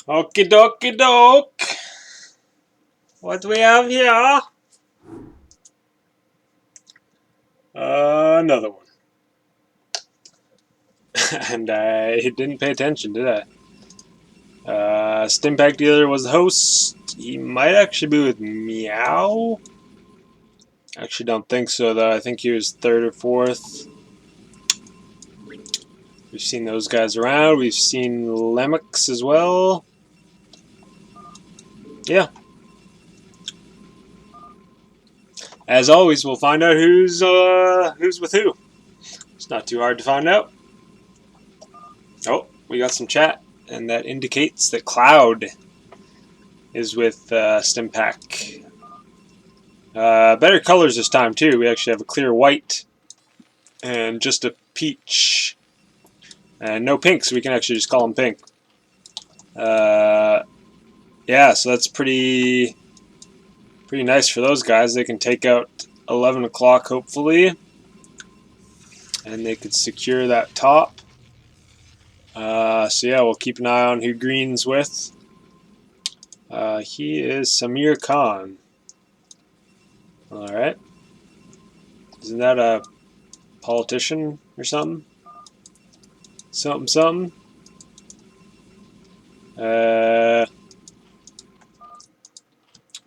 Okie dokie doke. What do we have here? Another one. And I didn't pay attention, did I? Stimpack Dealer was the host. He might actually be with Meow. Actually, don't think so, though. I think he was third or fourth. We've seen those guys around. We've seen Lemix as well. Yeah. As always, we'll find out who's with who. It's not too hard to find out. Oh, we got some chat, and that indicates that Cloud is with Stimpack. Better colors this time too. We actually have a clear white and just a peach, and no pink, so we can actually just call them pink. Yeah, so that's pretty nice for those guys. They can take out 11 o'clock hopefully, and they could secure that top. So yeah, we'll keep an eye on who Green's with. He is Samir Khan. Alright. Isn't that a politician or something? Something. Wow,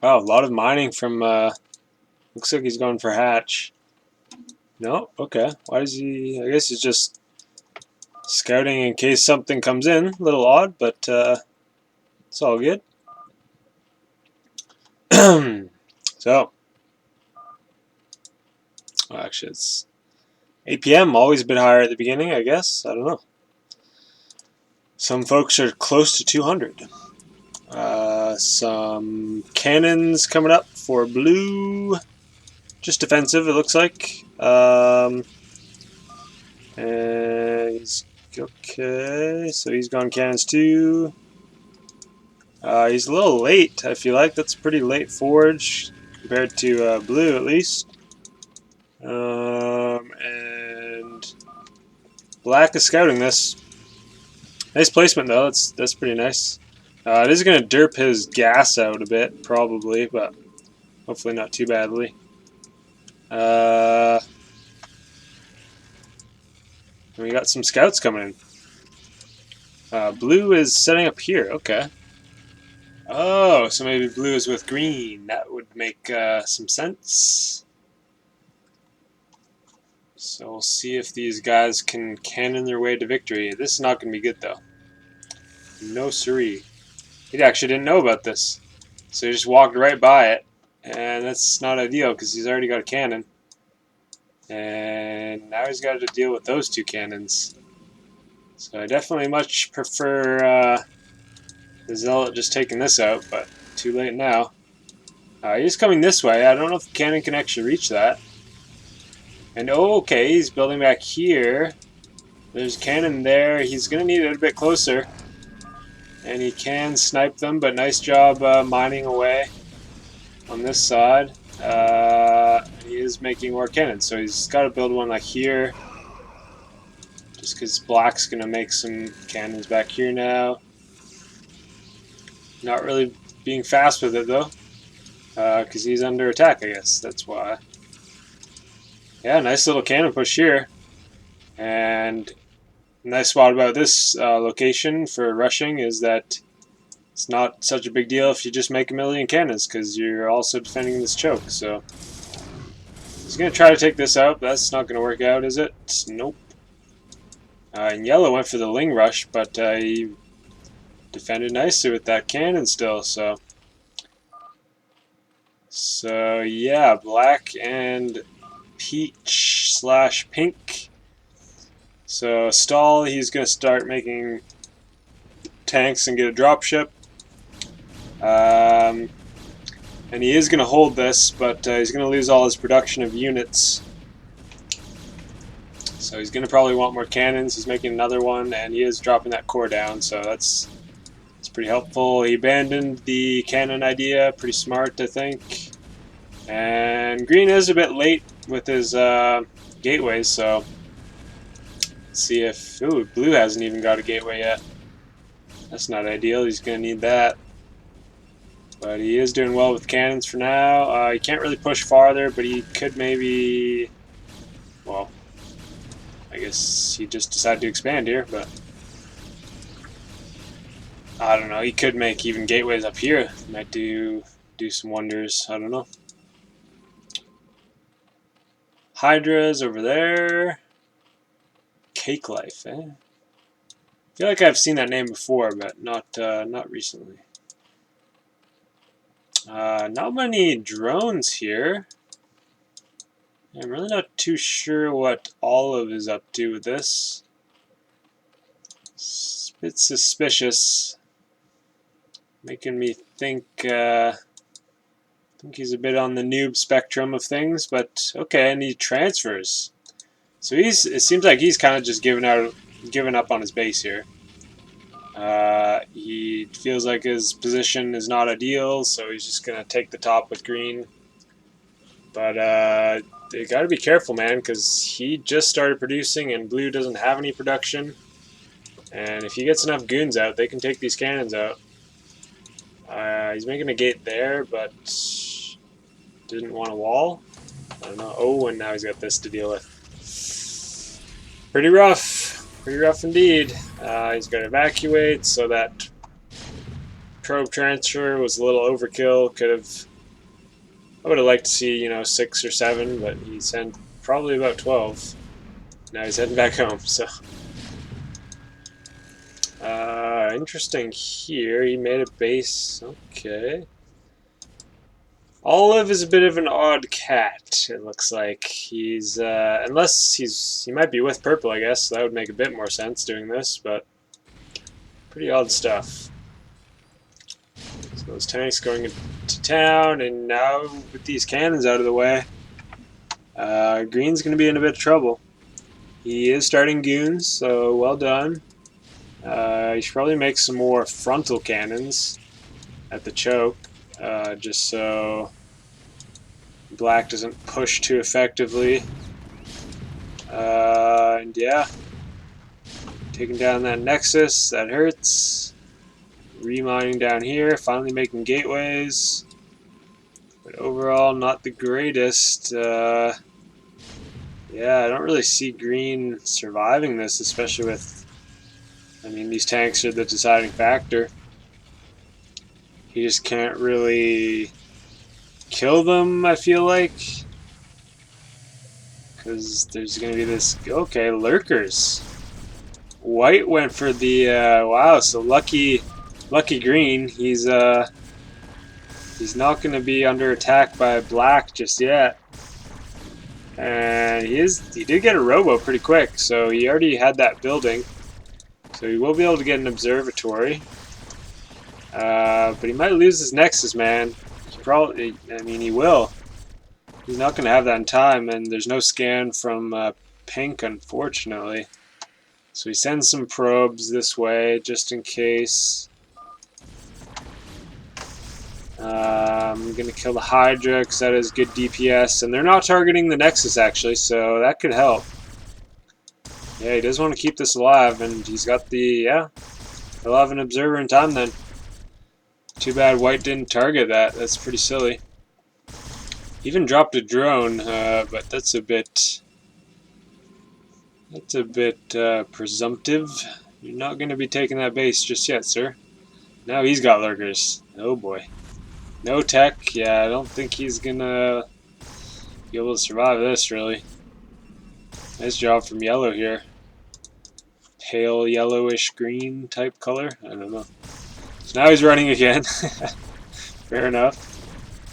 a lot of mining from, looks like he's going for hatch. No? Okay. Why does he, I guess he's just scouting in case something comes in. A little odd, but it's all good. So, well, actually it's 8 p.m. always a bit higher at the beginning, I guess. I don't know. Some folks are close to 200. Some cannons coming up for blue. Just defensive, it looks like. And he's okay. So he's gone cannons too. He's a little late, I feel like. That's a pretty late forge compared to blue, at least. And black is scouting this. Nice placement, though. That's pretty nice. It is going to derp his gas out a bit, probably, but hopefully not too badly. We got some scouts coming in. Blue is setting up here. Okay. Oh, so maybe blue is with green. That would make some sense. So we'll see if these guys can cannon their way to victory. This is not going to be good, though. No siree. He actually didn't know about this. So he just walked right by it. And that's not ideal because he's already got a cannon. And now he's got to deal with those two cannons. So I definitely much prefer the Zealot just taking this out, but too late now. He's coming this way. I don't know if the cannon can actually reach that. And oh, okay, he's building back here. There's a cannon there. He's going to need it a bit closer. And he can snipe them, but nice job mining away on this side. He is making more cannons, so he's got to build one like here. Just because black's going to make some cannons back here now. Not really being fast with it, though. Because he's under attack, I guess. That's why. Yeah, nice little cannon push here. And nice spot about this location for rushing is that it's not such a big deal if you just make a million cannons, because you're also defending this choke. So he's going to try to take this out, but that's not going to work out, is it? Nope. And yellow went for the Ling Rush, but he defended nicely with that cannon still. So yeah, black and peach / pink. So stall, he's going to start making tanks and get a dropship. And he is going to hold this, but he's going to lose all his production of units. So he's going to probably want more cannons. He's making another one, and he is dropping that core down, so that's pretty helpful. He abandoned the cannon idea. Pretty smart, I think. And green is a bit late with his gateways, so let's see if... Ooh, blue hasn't even got a gateway yet. That's not ideal. He's going to need that. But he is doing well with cannons for now. He can't really push farther, but he could maybe... Well, I guess he just decided to expand here, but... I don't know. He could make even gateways up here. Might do some wonders. I don't know. Hydra's over there. Cake Life, eh? I feel like I've seen that name before, but not recently. Not many drones here. I'm really not too sure what Olive is up to with this. It's a bit suspicious. Making me think he's a bit on the noob spectrum of things, but okay, and he transfers. So it seems like he's kind of just given up on his base here. He feels like his position is not ideal, so he's just gonna take the top with green. But they gotta be careful, man, because he just started producing and blue doesn't have any production. And if he gets enough goons out, they can take these cannons out. He's making a gate there, but didn't want a wall. I don't know. Oh, and now he's got this to deal with. Pretty rough indeed. He's got to evacuate, so that probe transfer was a little overkill. I would have liked to see, 6 or 7, but he sent probably about 12. Now he's heading back home, so. Interesting here. He made a base. Okay. Olive is a bit of an odd cat, it looks like. He's, unless he might be with purple, I guess. So that would make a bit more sense doing this, but pretty odd stuff. So those tanks going into town, and now with these cannons out of the way, Green's going to be in a bit of trouble. He is starting goons, so well done. You should probably make some more frontal cannons at the choke, just so black doesn't push too effectively. And yeah, taking down that nexus, that hurts. Remining down here, finally making gateways, but overall not the greatest. Yeah, I don't really see green surviving this, especially with, these tanks are the deciding factor. He just can't really kill them, I feel like. Because there's going to be this... Okay, lurkers. White went for the... wow, so lucky green. He's not going to be under attack by black just yet. And he did get a robo pretty quick, so he already had that building. So he will be able to get an observatory. But he might lose his nexus, man. He will. He's not going to have that in time, and there's no scan from pink, unfortunately. So he sends some probes this way, just in case. I'm going to kill the Hydra, because that is good DPS. And they're not targeting the nexus, actually, so that could help. Yeah, he does want to keep this alive, and he's got the, yeah, he'll have an observer in time then. Too bad white didn't target that. That's pretty silly. Even dropped a drone, but that's a bit presumptive. You're not going to be taking that base just yet, sir. Now he's got lurkers. Oh boy. No tech. Yeah, I don't think he's going to be able to survive this, really. Nice job from yellow here. Pale yellowish green type color. I don't know. So now he's running again. Fair enough.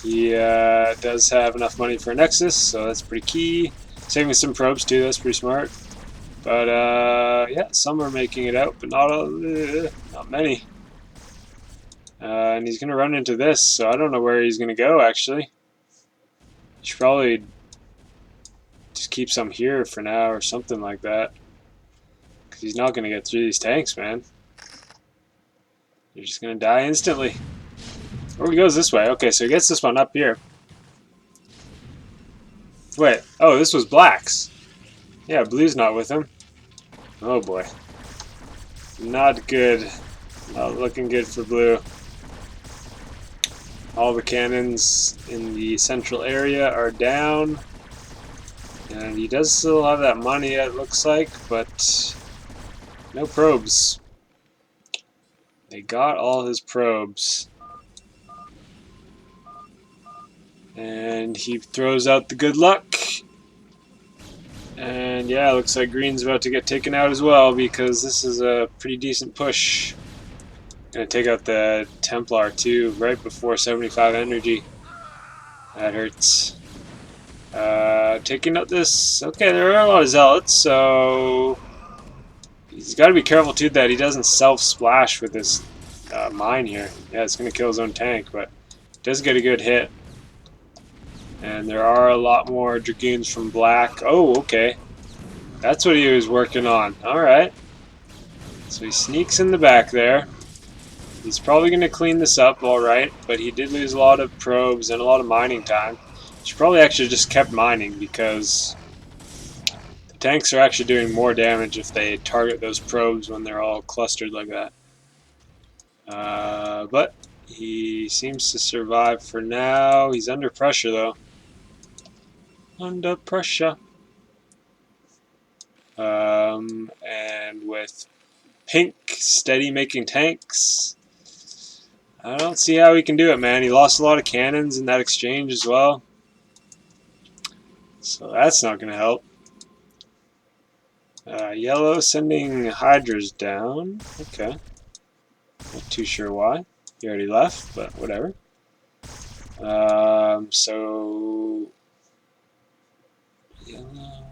He does have enough money for a nexus, so that's pretty key. Saving some probes too, that's pretty smart. But yeah, some are making it out, but not many. And he's going to run into this, so I don't know where he's going to go, actually. He should probably just keep some here for now or something like that. Because he's not going to get through these tanks, man. You're just going to die instantly. Or he goes this way. Okay, so he gets this one up here. Wait. Oh, this was black's. Yeah, blue's not with him. Oh, boy. Not good. Not looking good for blue. All the cannons in the central area are down. And he does still have that money, it looks like, but no probes. They got all his probes. And he throws out the good luck. And yeah, looks like green's about to get taken out as well, because this is a pretty decent push. Gonna take out the Templar too, right before 75 energy. That hurts. Taking out this... Okay, there are a lot of zealots, so... He's got to be careful too that he doesn't self-splash with this mine here. Yeah, it's gonna kill his own tank, but does get a good hit. And there are a lot more Dragoons from black. Oh, okay. That's what he was working on. Alright. So he sneaks in the back there. He's probably going to clean this up alright, but he did lose a lot of probes and a lot of mining time. He should probably actually just kept mining, because the tanks are actually doing more damage if they target those probes when they're all clustered like that. But he seems to survive for now. He's under pressure though. Under pressure. And with pink steady making tanks, I don't see how he can do it, man. He lost a lot of cannons in that exchange as well, so that's not going to help. Yellow sending Hydras down. Okay. Not too sure why. He already left, but whatever. So... Yellow...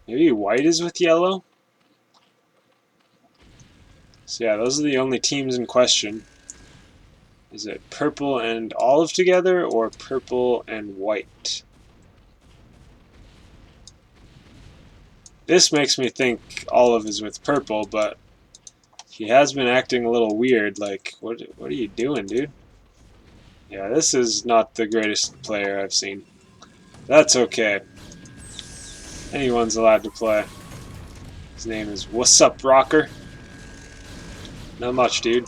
Maybe white is with yellow? So yeah, those are the only teams in question. Is it purple and olive together, or purple and white? This makes me think olive is with purple, but he has been acting a little weird. Like, what are you doing, dude? Yeah, this is not the greatest player I've seen. That's okay. Anyone's allowed to play. His name is What's Up Rocker. Not much, dude.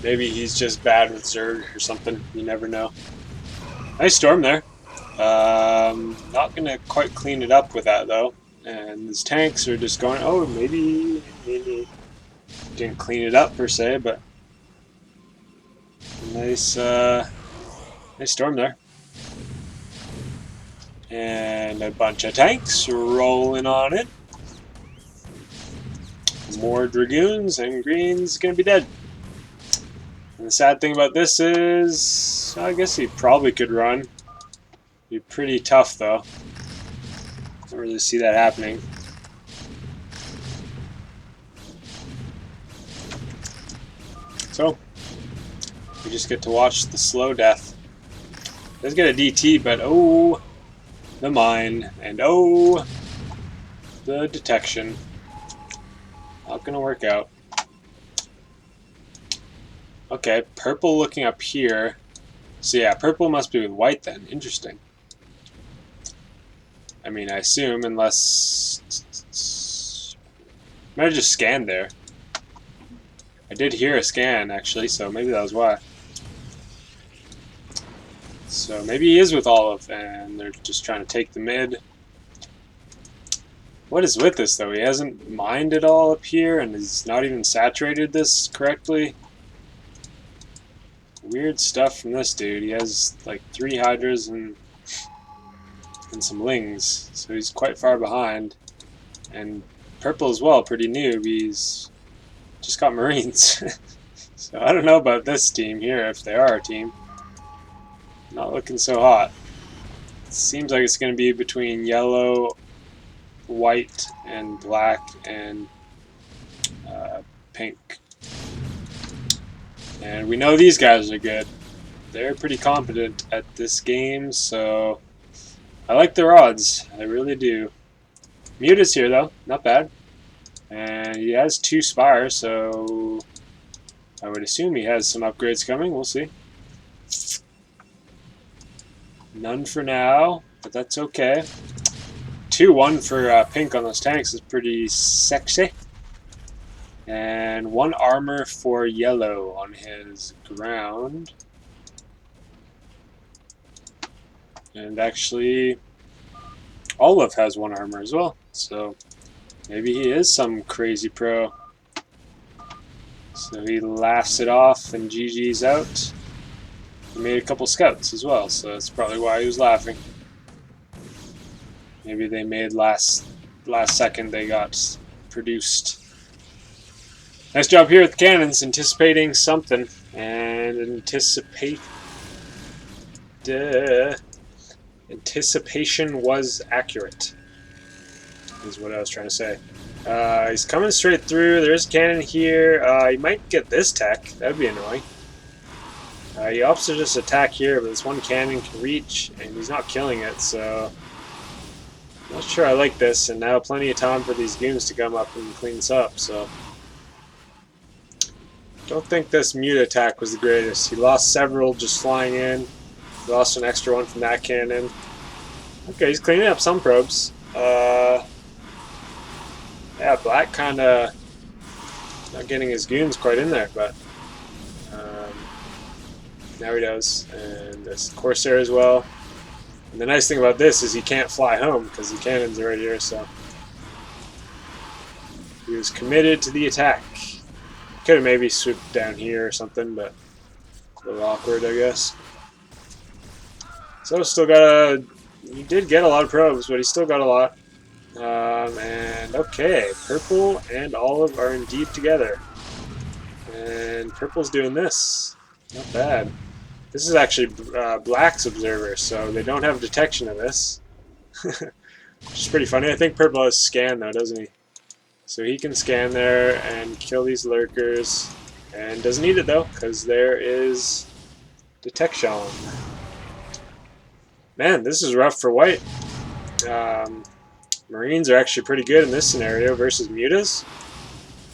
Maybe he's just bad with Zerg or something. You never know. Nice storm there. Not gonna quite clean it up with that though. And his tanks are just going. Oh, maybe didn't clean it up per se, but nice, nice storm there. And a bunch of tanks rolling on it. More Dragoons, and green's gonna be dead. And the sad thing about this is, I guess he probably could run. Be pretty tough though. Don't really see that happening. So we just get to watch the slow death. Does get a DT, but oh, the mine, and oh, the detection. Not gonna work out. Okay, purple looking up here. So yeah, purple must be with white then. Interesting. I mean, I assume, unless... Might have just scanned there. I did hear a scan, actually, so maybe that was why. So maybe he is with olive, and they're just trying to take the mid. What is with this, though? He hasn't mined it all up here, and he's not even saturated this correctly. Weird stuff from this dude. He has like 3 Hydras and some Lings, so he's quite far behind. And purple as well, pretty new. He's just got Marines. So I don't know about this team here, if they are a team. Not looking so hot. It seems like it's going to be between yellow, white, and black, and pink. And we know these guys are good. They're pretty competent at this game, so I like their odds. I really do. Mute is here, though. Not bad. And he has 2 Spires, so I would assume he has some upgrades coming. We'll see. None for now, but that's okay. 2-1 for pink on those tanks is pretty sexy. And 1 armor for yellow on his ground. And actually, Olive has 1 armor as well. So maybe he is some crazy pro. So he laughs it off and GG's out. He made a couple scouts as well, so that's probably why he was laughing. Maybe they made last second they got produced. Nice job here with the cannons, anticipating something. And anticipation was accurate, is what I was trying to say. He's coming straight through. There's a cannon here. He might get this tech. That would be annoying. He opts to just attack here, but this one cannon can reach, and he's not killing it, so I'm not sure I like this. And now plenty of time for these goons to come up and clean this up, so don't think this mute attack was the greatest. He lost several just flying in. He lost an extra one from that cannon. Okay, he's cleaning up some probes. Yeah, Black kind of not getting his goons quite in there, but now he does. And this Corsair as well. And the nice thing about this is he can't fly home because the cannons are right here, so he was committed to the attack. Could have maybe swooped down here or something, but a little awkward, I guess. So still got a... He did get a lot of probes, but he still got a lot. And okay, Purple and Olive are indeed together. And Purple's doing this. Not bad. This is actually Black's observer, so they don't have detection of this. Which is pretty funny. I think Purple has scan though, doesn't he? So he can scan there and kill these lurkers. And doesn't need it though, because there is detection. Man, this is rough for White. Marines are actually pretty good in this scenario versus Mutas.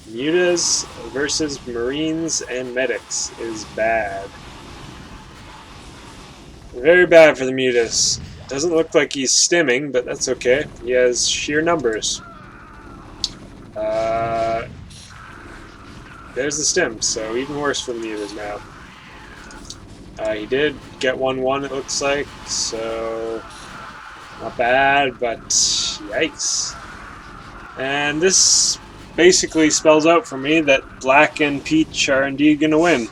Mutas versus Marines and Medics is bad. Very bad for the Mutas. Doesn't look like he's stimming, but that's okay. He has sheer numbers. There's the stim, so even worse for the Mutas now. He did get 1-1, it looks like, so not bad, but yikes. And this basically spells out for me that Black and Peach are indeed going to win.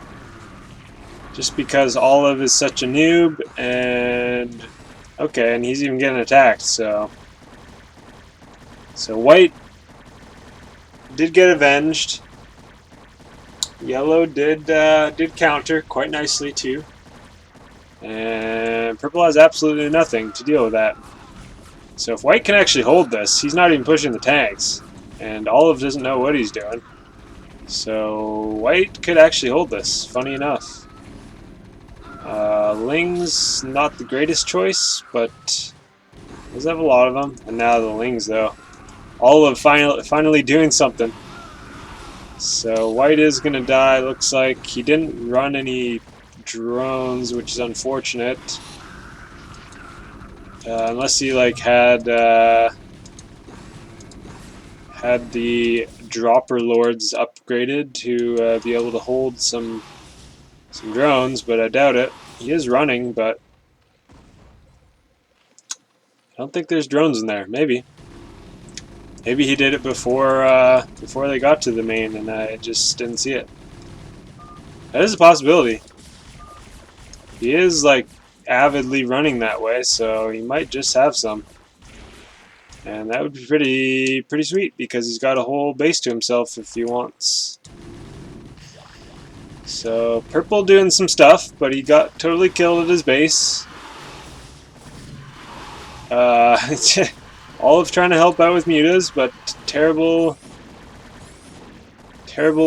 Just because Olive is such a noob, and okay, and he's even getting attacked, so White did get avenged. Yellow did counter quite nicely too, and Purple has absolutely nothing to deal with that. So if White can actually hold this, he's not even pushing the tanks, and Olive doesn't know what he's doing. So White could actually hold this, funny enough. Ling's not the greatest choice, but does have a lot of them. And now the Lings though. Olive finally doing something. So White is going to die, looks like. He didn't run any drones, which is unfortunate. Unless he like had the dropper lords upgraded to be able to hold some drones, but I doubt it. He is running, but I don't think there's drones in there. Maybe he did it before they got to the main, and I just didn't see it. That is a possibility. He is like avidly running that way, so he might just have some, and that would be pretty sweet because he's got a whole base to himself if he wants. So Purple doing some stuff, but he got totally killed at his base. Olive trying to help out with Mutas, but terrible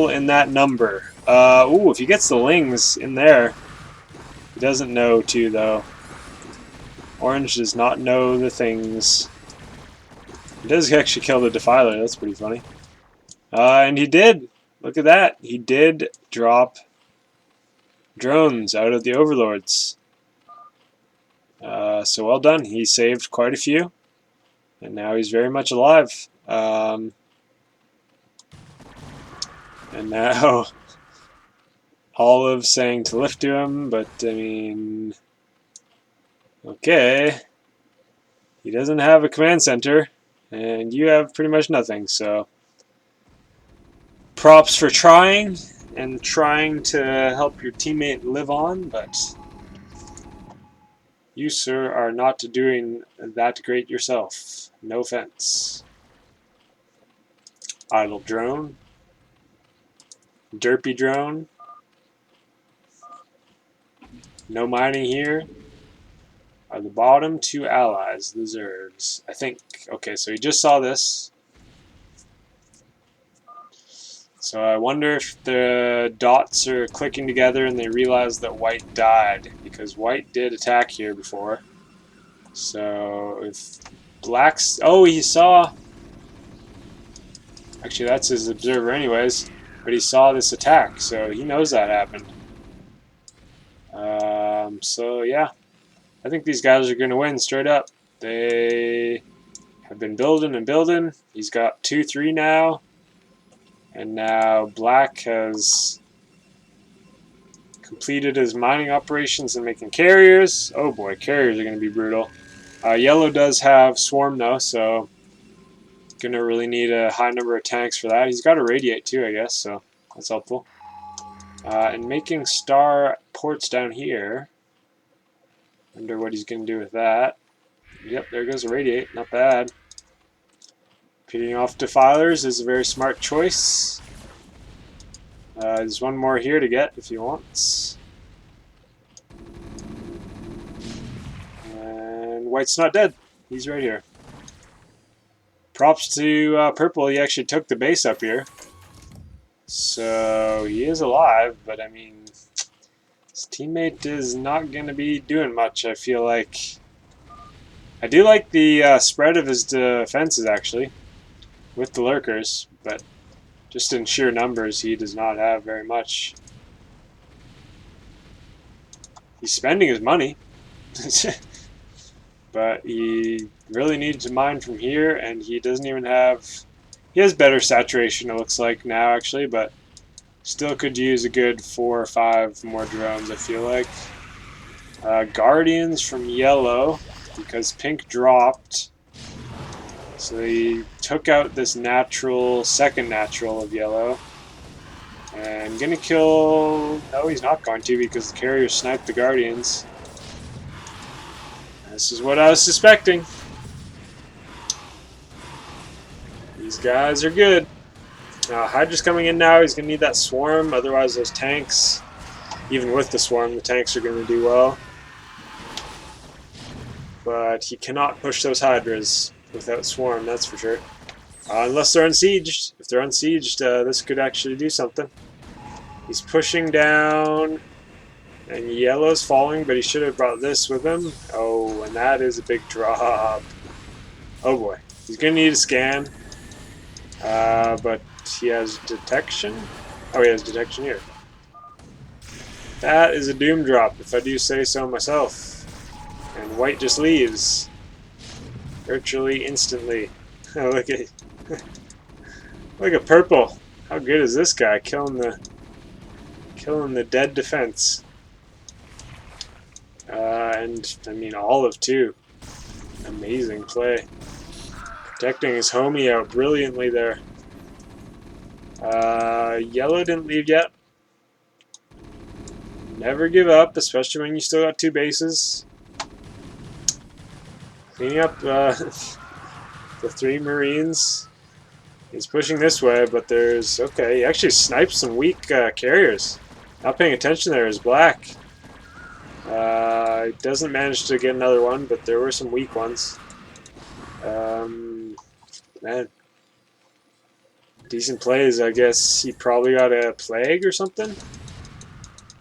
in that number. Ooh, if he gets the Lings in there, he doesn't know too though. Orange does not know the things. He does actually kill the Defiler. That's pretty funny. And he did. Look at that. He did drop drones out of the Overlords. So well done. He saved quite a few. And now he's very much alive. And now Olive saying to lift to him, but I mean, okay. He doesn't have a command center, and you have pretty much nothing, so props for trying and trying to help your teammate live on, but you, sir, are not doing that great yourself. No offense. Idle drone. Derpy drone. No mining here. Are the bottom two allies, the Zergs? I think. Okay, so he just saw this. So I wonder if the dots are clicking together and they realize that white died, because white did attack here before. So if black's... Oh, he saw... Actually, that's his observer anyways. But he saw this attack, so he knows that happened. So yeah. I think these guys are going to win straight up. They have been building and building. He's got 2-3 now. And now black has completed his mining operations and making carriers. Oh boy, carriers are going to be brutal. Yellow does have swarm though, so going to really need a high number of tanks for that. He's got a radiate too, I guess, so that's helpful. And making star ports down here. Wonder what he's going to do with that. Yep, there goes a radiate. Not bad. Peeling off defilers is a very smart choice. There's one more here to get if he wants. And white's not dead. He's right here. Props to purple. He actually took the base up here. So he is alive, but I mean, his teammate is not going to be doing much, I feel like. I do like the spread of his defenses, actually, with the lurkers, but just in sheer numbers, he does not have very much. He's spending his money, but he really needs to mine from here, and he doesn't even have... He has better saturation, it looks like, now, actually, but still could use a good 4 or 5 more drones, I feel like. Guardians from yellow, because pink dropped. So he took out this natural, second natural of yellow. And gonna kill... No, he's not going to, because the carrier sniped the Guardians. This is what I was suspecting. These guys are good. Hydra's coming in now. He's gonna need that swarm, otherwise those tanks, even with the swarm, the tanks are gonna do well. But he cannot push those Hydras without swarm, that's for sure. Unless they're unsieged. If they're unsieged, this could actually do something. He's pushing down, and yellow's falling, but he should have brought this with him. Oh, and that is a big drop. Oh boy. He's going to need a scan. But he has detection. Oh, he has detection here. That is a doom drop, if I do say so myself. And white just leaves. Virtually instantly. Look at look at purple. How good is this guy killing the dead defense? And I mean Olive too. Amazing play. Protecting his homie out brilliantly there. Yellow didn't leave yet. Never give up, especially when you still got 2 bases. Cleaning up the 3 Marines. He's pushing this way, but there's... Okay, he actually sniped some weak carriers. Not paying attention there is black. He doesn't manage to get another one, but there were some weak ones. Man. Decent plays, I guess. He probably got a plague or something.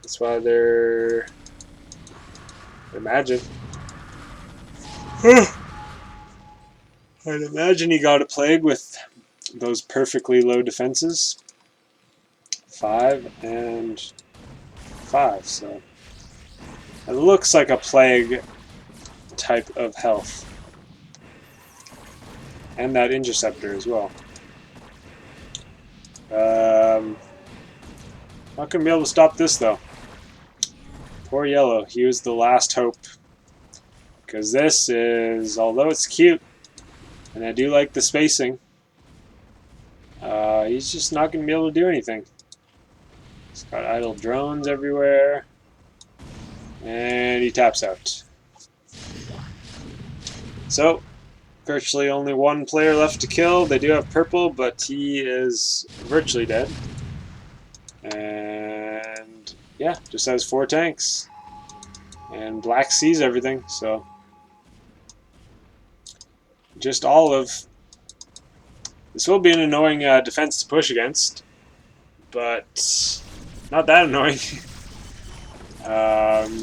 That's why they're... Imagine. I'd imagine he got a plague with those perfectly low defenses. 5 and 5, so... It looks like a plague type of health. And that interceptor as well. Not gonna be able to stop this though. Poor yellow. He was the last hope. Because this is, although it's cute, and I do like the spacing, he's just not gonna be able to do anything. He's got idle drones everywhere. And he taps out. So, virtually only one player left to kill. They do have purple, but he is virtually dead. And yeah, just has 4 tanks. And black sees everything, so just olive. This will be an annoying defense to push against, but not that annoying.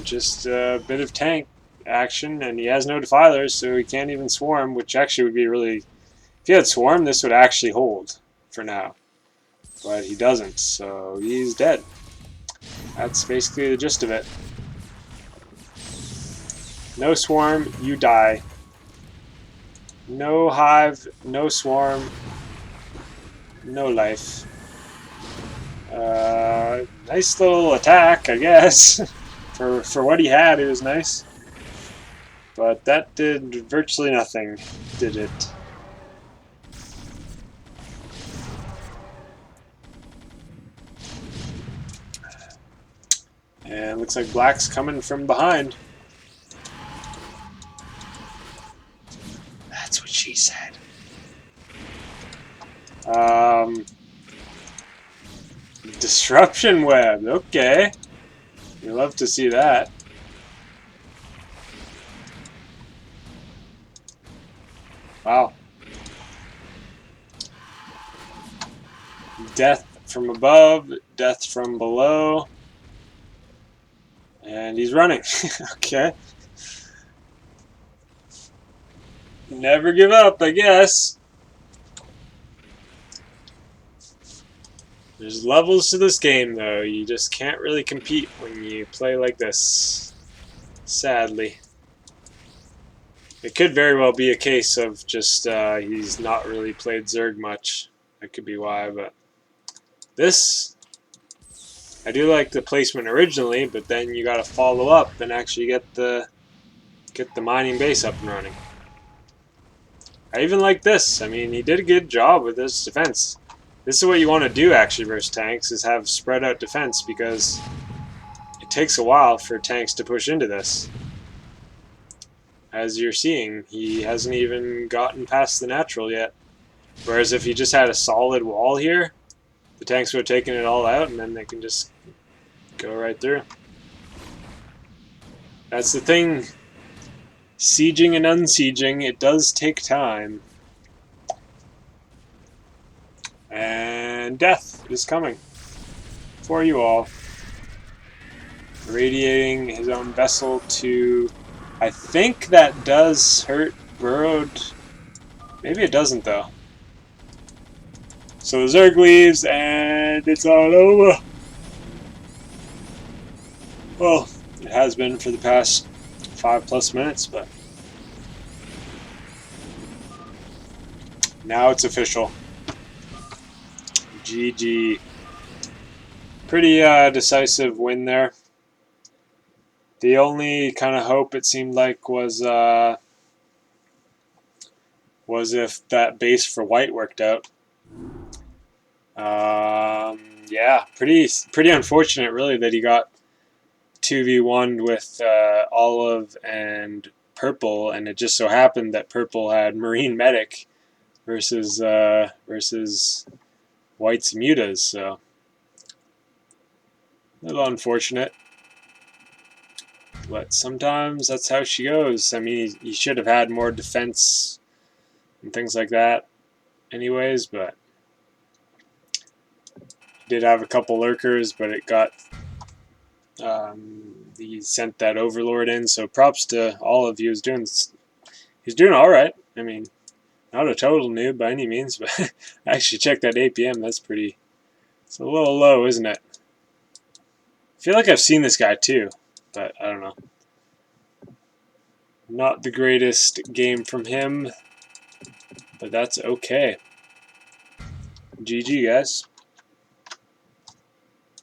Just a bit of tank action, and he has no defilers, so he can't even swarm, which actually would be really... If he had swarm, this would actually hold for now. But he doesn't, so he's dead. That's basically the gist of it. No swarm, you die. No hive, no swarm, no life. Nice little attack, I guess. For what he had, it was nice. But that did virtually nothing, did it? And looks like black's coming from behind. That's what she said. Disruption web, okay. We love to see that. Wow. Death from above, death from below. And he's running. Okay. Never give up, I guess. There's levels to this game, though. You just can't really compete when you play like this. Sadly. It could very well be a case of just he's not really played Zerg much. That could be why, but this, I do like the placement originally, but then you gotta follow up and actually get the mining base up and running. I even like this. I mean, he did a good job with this defense. This is what you want to do actually versus tanks, is have spread out defense, because it takes a while for tanks to push into this. As you're seeing, he hasn't even gotten past the natural yet. Whereas if he just had a solid wall here, the tanks would have taken it all out, and then they can just go right through. That's the thing. Sieging and unsieging, it does take time. And death is coming for you all. Radiating his own vessel to... I think that does hurt Burrowed. Maybe it doesn't, though. So the Zerg leaves, and it's all over. Well, it has been for the past 5+ minutes, but now it's official. GG. Pretty decisive win there. The only kind of hope it seemed like was if that base for white worked out. Yeah, pretty unfortunate really that he got 2v1 with olive and purple, and it just so happened that purple had marine medic versus white's mutas, so a little unfortunate. But sometimes that's how she goes. I mean, he should have had more defense and things like that anyways, but did have a couple lurkers, but it got he sent that overlord in, so props to all of you. He's doing all right. I mean, not a total noob by any means, but I actually checked that APM. That's pretty. It's a little low, isn't it? I feel like I've seen this guy too, but I don't know. Not the greatest game from him, but that's okay. GG, guys.